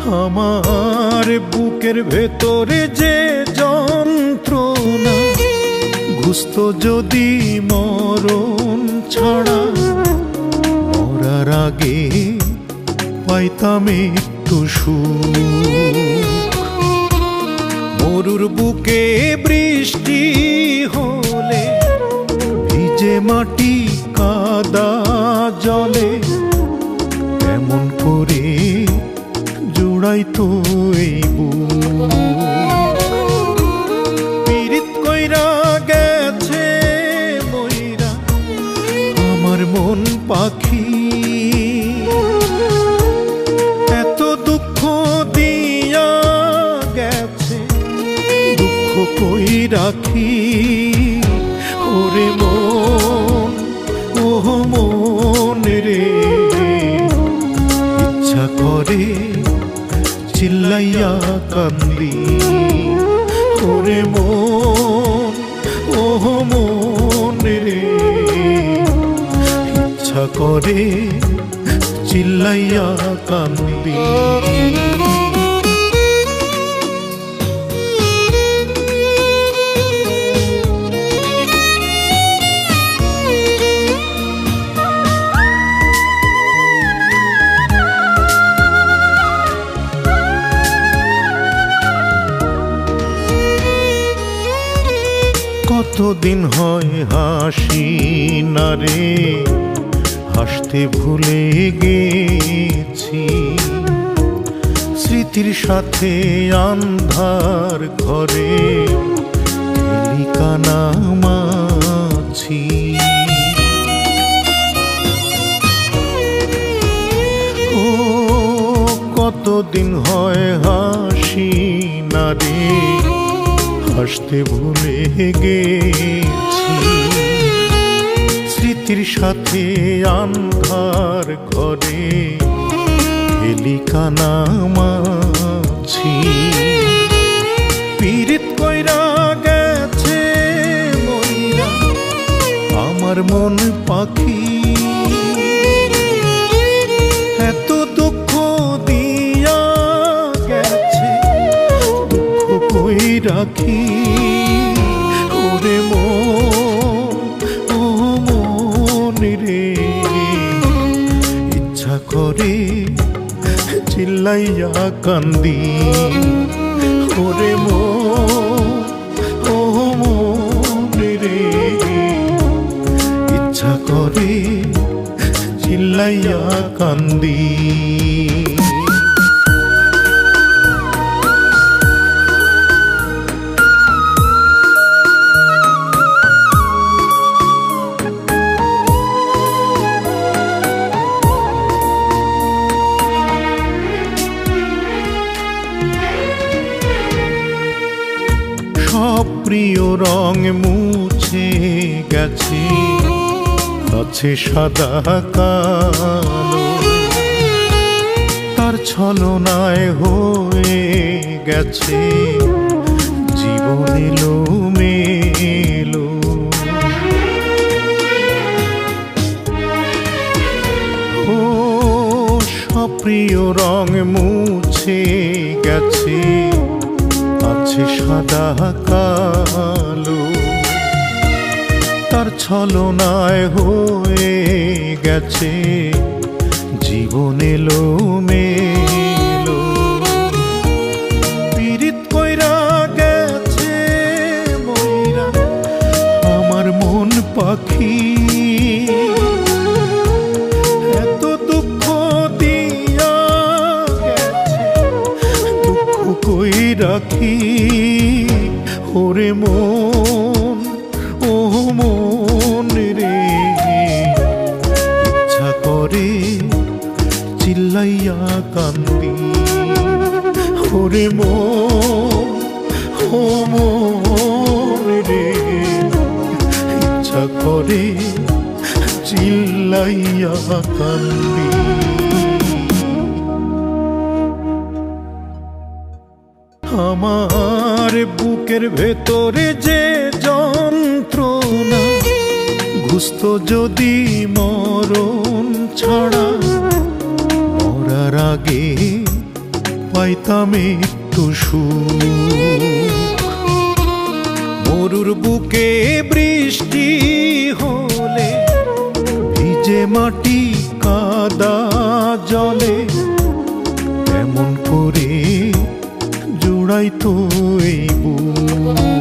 আমার বুকের ভেতরে যে যন্ত্রণা, ঘুষতো যদি মরণ ছাড়া, মরার আগে পাইতাম একটু সুখ। মরুর বুকে বৃষ্টি হলে ভিজে মাটি কাদা জলে, এমন করে জুড়াইতো এই বুক। পীড়িত কইরা গেছে মইরা আমার মন পাখি, এত দুঃখ দিয়া গেছে দুঃখ কই রাখি। ওরে মন, ও মন রে, ইচ্ছা করে চিল্লাইয়া কান্দি। ওরে মন, ও মন রে, ইচ্ছা করে চিল্লাইয়া কান্দি। কতদিন হয় হাসি না রে, হাসতে ভুলে গেছি। স্মৃতির সাথে আন্ধার ঘরে কানামাছি। ও কতদিন হয় হাসি না রে, হাসতে ভুলে গেছি। স্মৃতির সাথে আন্ধার ঘরে কানামাছি। পীড়িত কইরা গেছে মইরা আমার মন পাখি, এত দুঃখ দিয়া গেছে দুঃখ কই রাখি। ওরে মন, ও মন রে, ইচ্ছা করে চিল্লাইয়া কান্দি। ওরে মন, ও মন রে, ইচ্ছা করে চিল্লাইয়া কান্দি। সব প্রিয় রং মুছে গেছে, আছে সাদা কালো। তার ছলনায় হয়ে গেছে জীবন এলোমেলো। ও সব প্রিয় রং মুছে গেছে, আছে সাদা কালো। তার ছলনায় হয়ে গেছে জীবন এলোমেলো। পীড়িত কইরা গেছে মইরা আমার মন পাখি, এত দুঃখ দিয়া গেছে দুঃখ কই রাখি। ওরে মন, ও মন রে, ইচ্ছা করে চিল্লাইয়া কান্দি। ওরে মন, ও মন রে, ইচ্ছা করে চিল্লাইয়া কান্দি। আমার বুকের ভেতরে যে যন্ত্রণা, ঘুষতো যদি মরণ ছাড়া, মরার আগে পাইতাম একটু সুখ। মরুর বুকে বৃষ্টি হলে ভিজে মাটি কাদা জলে এমন করে জোড়াইতো এই বুক।